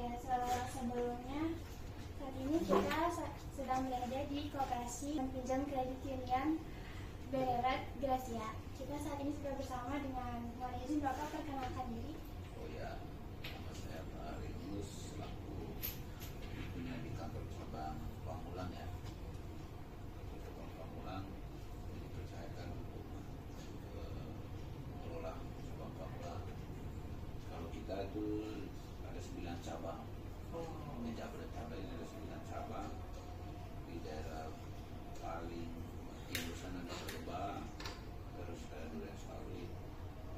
Ya, sebelumnya saat ini kita sedang berada di Koperasi Pinjam Kredit Union Berat Gracia. Kita saat ini sudah bersama dengan, mohon izin Bapak perkenalkan diri. Oh ya, nama saya Pak Remus, selaku pimpinan di kantor cabang Pamulang ya. Cabang Pamulang dipercayakan untuk mengelola cabang Pamulang. Kalau kita itu ada 9 cabang. Di Jabodetabek ini ada 9 cabang. Di daerah paling timur sana ada Lebak, terus ada Duren Sawit,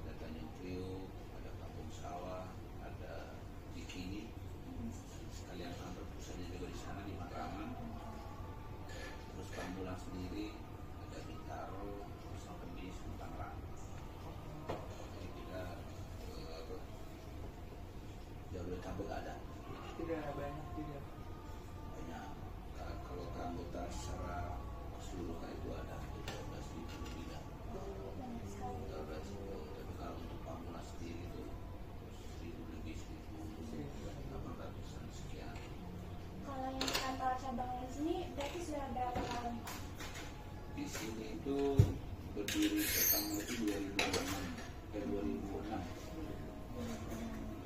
ada Tanjung Priok, ada Kampung Sawah, ada Cikini, sekalian kantor pusatnya juga di sana di Matraman. Terus Pamulang sendiri ada Bintaro, Pasar Kemis, Tangerang. Jadi kita Jabodetabek ada. Tidak banyak juga. Banyak. Kalau anggota secara keseluruhan itu ada 12.000 lebih. Banyak sekali. 12.000. Tapi kalau untuk Pamulang sendiri itu 1.000 lebih, 1.800-an sekian. Kalau yang kantor cabangnya di sini berarti sudah berapa tahun? Di sini itu berdiri pertama itu 2006.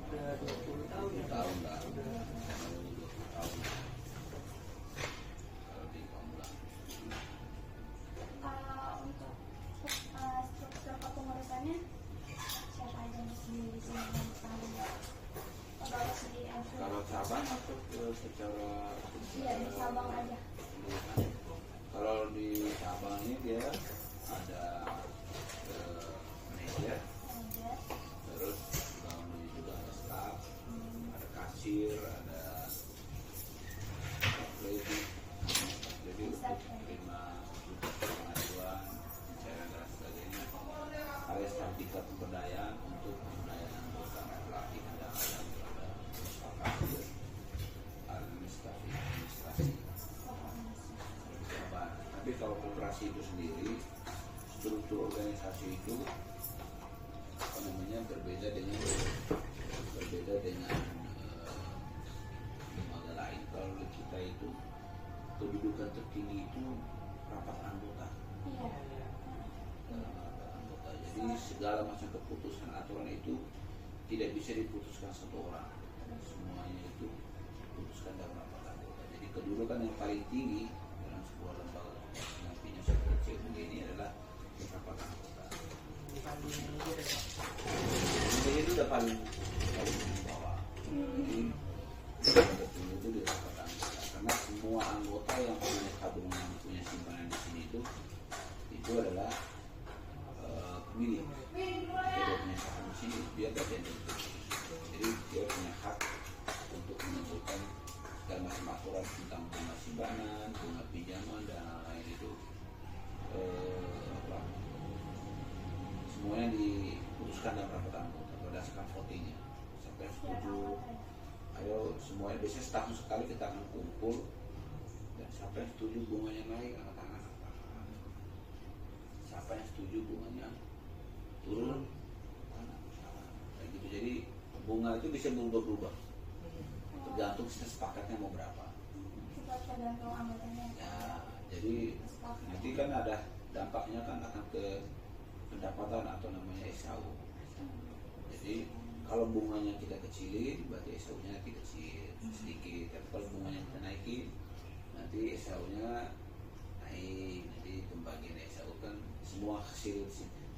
Udah 20 tahun ya. Tahun lah. 20 tahun. Kalau di Pamulang. Kalau untuk struktur kepengurusannya siapa aja yang di sini yang tahu? Bapak sendiri aja. Kalau cabang atau secara Iya, di cabang aja. Kalau di cabang ini dia ada manajer, Manajer. terus kalau ini juga ada staff, ada kasir, ada lady, jadi untuk terima pengaduan, pencairan dan sebagainya. Ada staf tingkat pemberdayaan untuk pemberdayaan anggota pelatihan dan ada staf kasir, administrasi. Tapi kalau koperasi itu sendiri, struktur organisasi itu berbeda dengan lembaga lain. Kalau di kita itu kedudukan tertinggi itu rapat anggota. Iya. Rapat anggota. Jadi segala macam keputusan aturan itu tidak bisa diputuskan satu orang. Semuanya itu diputuskan dalam rapat anggota. Jadi kedudukan yang paling tinggi dalam sebuah lembaga nantinya seperti ini adalah rapat anggota. Dibanding manajer ya Pak. Jadi itu udah paling di bawah. Jadi itu di rapat anggota. Karena semua anggota yang punya tabungan, punya simpanan di sini itu adalah pemilih. Dia punya saham di sini, dia bagian dari itu. Jadi dia punya hak untuk menentukan segala macam aturan tentang bunga simpanan, bunga pinjaman dan lain-lain itu. Semuanya diputuskan dalam rapat anggota berdasarkan votingnya. Sampai setuju, ayo semuanya biasanya setahun sekali kita akan kumpul dan siapa yang setuju bunganya naik angkat tangan, siapa yang setuju bunganya turun kayak gitu. Jadi bunga itu bisa berubah-ubah tergantung kita sepakatnya mau berapa Setiap tergantung anggotanya. ya. Jadi nanti kan ada dampaknya kan akan ke pendapatan atau namanya SAU. Jadi kalau bunganya kita kecilin, berarti SAU-nya nanti kecil sedikit. Tapi kalau bunganya kita naikin, nanti SAU-nya naik. Nanti pembagian SAU kan semua hasil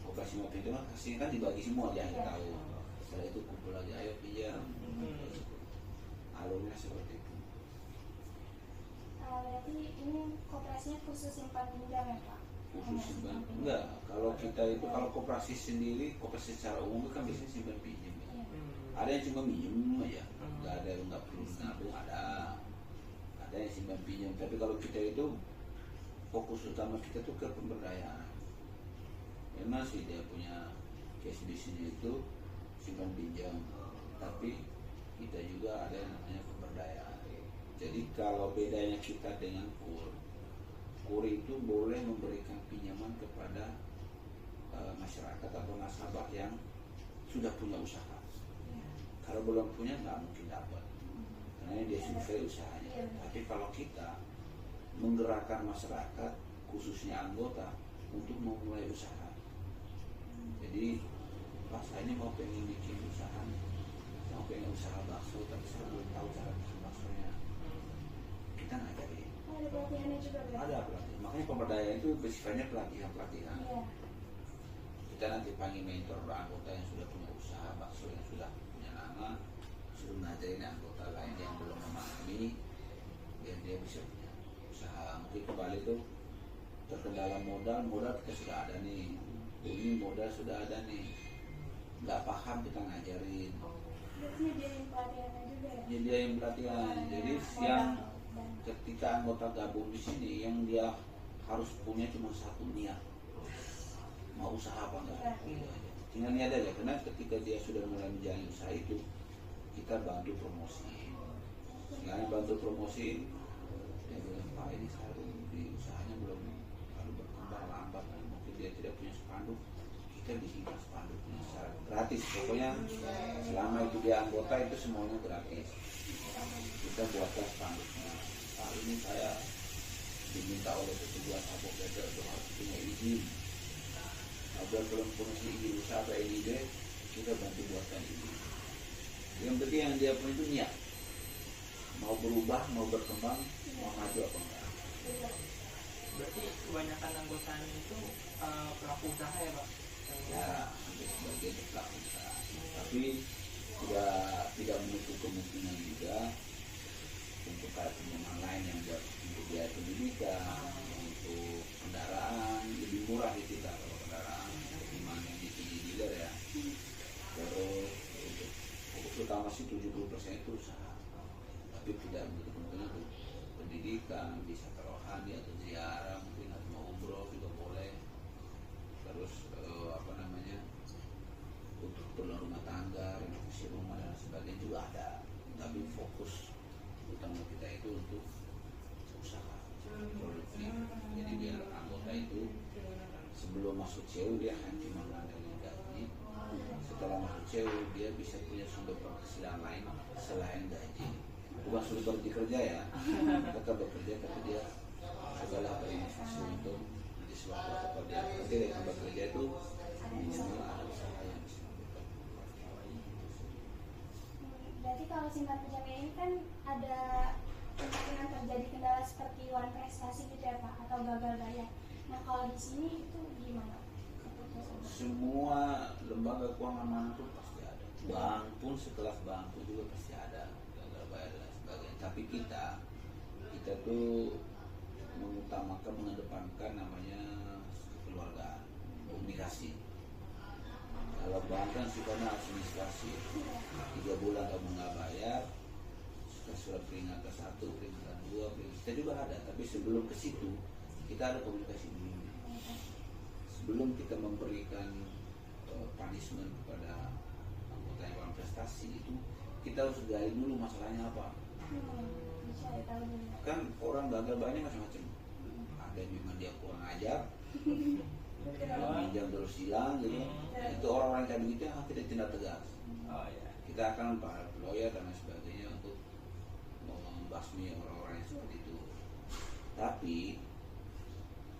operasi maupun itu kan hasilnya kan dibagi semua di akhir tahun. Setelah itu kumpul lagi, ayo pinjam. Alurnya seperti itu. Berarti ini koperasinya khusus simpan pinjam ya Pak? Khusus simpan enggak. Kalau kita itu kalau koperasi sendiri, koperasi secara umum kan biasanya simpan pinjam. Iya. Ada yang cuma minjem aja, nggak perlu nabung, ada yang simpan pinjam. Tapi kalau kita itu fokus utama kita tuh ke pemberdayaan. Memang sih dia punya case bisnis itu simpan pinjam, tapi kita juga ada yang namanya pemberdayaan. Jadi kalau bedanya kita dengan KUR itu boleh memberikan pinjaman kepada masyarakat atau nasabah yang sudah punya usaha. Kalau belum punya nggak mungkin dapat. memulai usahanya. Iya. Tapi kalau kita menggerakkan masyarakat, khususnya anggota, untuk memulai usaha. Jadi, Pak saya ini mau pengen bikin usaha, mau pengen usaha bakso, tapi saya belum tahu cara bikin baksonya. Kita ngajarin. Oh, ada pelatihannya juga berarti? Ada pelatihan. Makanya pemberdayaan itu bersifatnya pelatihan-pelatihan. Iya. Kita nanti panggil mentor anggota yang sudah punya usaha bakso, yang sudah punya nama, suruh ngajarin anggota lain yang belum memahami, biar dia bisa punya usaha. Mungkin kembali itu terkendala modal kita sudah ada nih, ini modal sudah ada nih, nggak paham kita ngajarin. Berarti nyediain pelatihannya juga ya? Nyediain pelatihan. Jadi yang ketika anggota gabung di sini, yang dia harus punya cuma satu niat, mau usaha apa enggak. Tinggal niat aja, karena ketika dia sudah mulai menjalani usaha itu, kita bantu promosi. Selain bantu promosi, dia bilang, Pak ini saya di usahanya belum terlalu berkembang, lambat, mungkin dia tidak punya spanduk, kita bikinkan spanduknya secara gratis. Pokoknya selama itu dia anggota itu semuanya gratis. Kita buatkan spanduknya. Pak ini saya diminta oleh petugas Satpol PP untuk harus punya izin. Apabila belum punya izin usaha atau NID, kita bantu buatkan izin. Yang penting yang dia punya itu niat, mau berubah, mau berkembang, mau maju apa enggak. Berarti kebanyakan anggotanya itu pelaku usaha ya Pak? Ya, hampir sebagian itu pelaku usaha. Tapi tidak menutup kemungkinan juga untuk kayak pinjaman lain yang buat untuk biaya pendidikan, untuk kendaraan lebih murah di kita kalau kendaraan ketimbang yang di dealer ya. Terus untuk utama sih 70% itu usaha, tapi tidak menutup kemungkinan untuk pendidikan, bisa rohani atau ziarah, mungkin atau mau umroh juga boleh. Terus untuk keperluan rumah tangga, renovasi rumah dan sebagainya juga ada. Tapi fokus utama kita itu untuk usaha produktif. Jadi biar anggota itu sebelum masuk CEU dia hanya cuma mengandalkan gaji. Setelah masuk CEU dia bisa punya sumber penghasilan lain selain gaji. Bukan suruh berhenti kerja ya, tetap bekerja, tapi dia segala berinovasi untuk di suatu tempat dia bekerja dan tempat kerja itu minimal ada usaha yang bisa memberikan. Berarti kalau singkat pinjam ini kan ada kemungkinan terjadi kendala seperti wan prestasi gitu ya Pak, atau gagal bayar. Nah kalau di sini itu gimana? Semua lembaga keuangan mana pun pasti ada. Bank pun sekelas bank pun juga pasti ada gagal bayar dan sebagainya. Tapi kita tuh mengutamakan, mengedepankan namanya kekeluargaan, komunikasi. Kalau bank kan sifatnya administrasi, 3 bulan kamu nggak bayar, surat peringatan 1, peringatan 2, kita juga ada. Tapi sebelum ke situ kita ada komunikasi dulu. Sebelum kita memberikan punishment kepada anggota yang kurang prestasi itu, kita harus gali dulu masalahnya apa. Kan orang gagal banyak macam-macam. Ada yang memang dia kurang ajar, pinjam terus hilang gitu. Itu orang-orang kayak begitu yang kita tindak tegas. Kita akan para lawyer dan lain sebagainya untuk membasmi orang-orang yang seperti itu. Tapi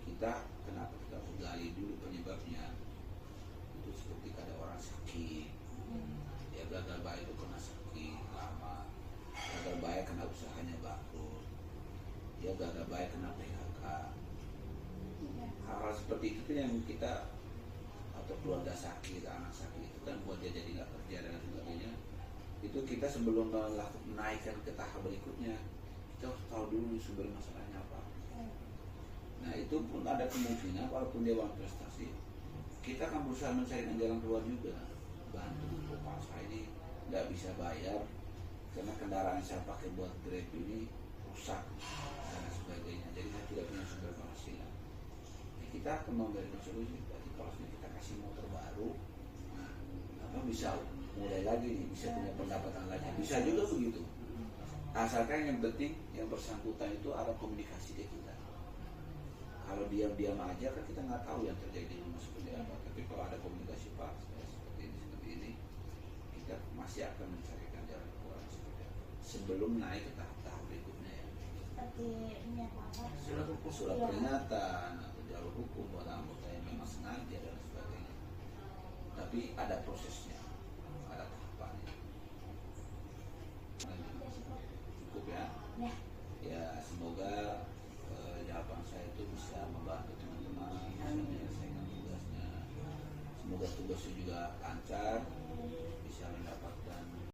kita kenapa kita harus gali dulu penyebabnya? Itu seperti ada orang sakit, dia gagal bayar itu kena sakit lama, gagal bayar kena usahanya bangkrut, dia gagal bayar kena PHK. Hal-hal seperti itu yang kita, atau keluarga sakit, anak sakit, itu kan buat dia jadi nggak kerja dan sebagainya. Itu kita sebelum menaikkan ke tahap berikutnya, kita harus tahu dulu sumber masalahnya apa. Nah itu pun ada kemungkinan walaupun dia bantu prestasi, kita akan berusaha mencari jalan keluar juga. Bantu Pak saya ini nggak bisa bayar karena kendaraan saya pakai buat Grab ini rusak dan sebagainya, jadi saya tidak punya sumber penghasilan. Kita akan memberikan solusi. Berarti kalau kita kasih motor baru, apa bisa mulai lagi nih, bisa punya pendapatan lagi, bisa juga begitu. Asalkan yang penting yang bersangkutan itu ada komunikasi ke kita. Kalau diam-diam aja kan kita nggak tahu yang terjadi di rumah seperti apa. Tapi kalau ada komunikasi Pak seperti ini, kita masih akan mencarikan jalan keluar seperti apa. sebelum naik ke tahap-tahap berikutnya ya. Seperti ini apa? Surat hukum. Surat Iya. peringatan atau jalur hukum buat anggota yang memang sengaja dan sebagainya. Tapi ada prosesnya, ada tahapannya. Cukup ya. Ya. Ya semoga jawaban saya itu bisa membantu teman-teman bisa menyelesaikan tugasnya. Semoga tugasnya juga lancar, bisa mendapatkan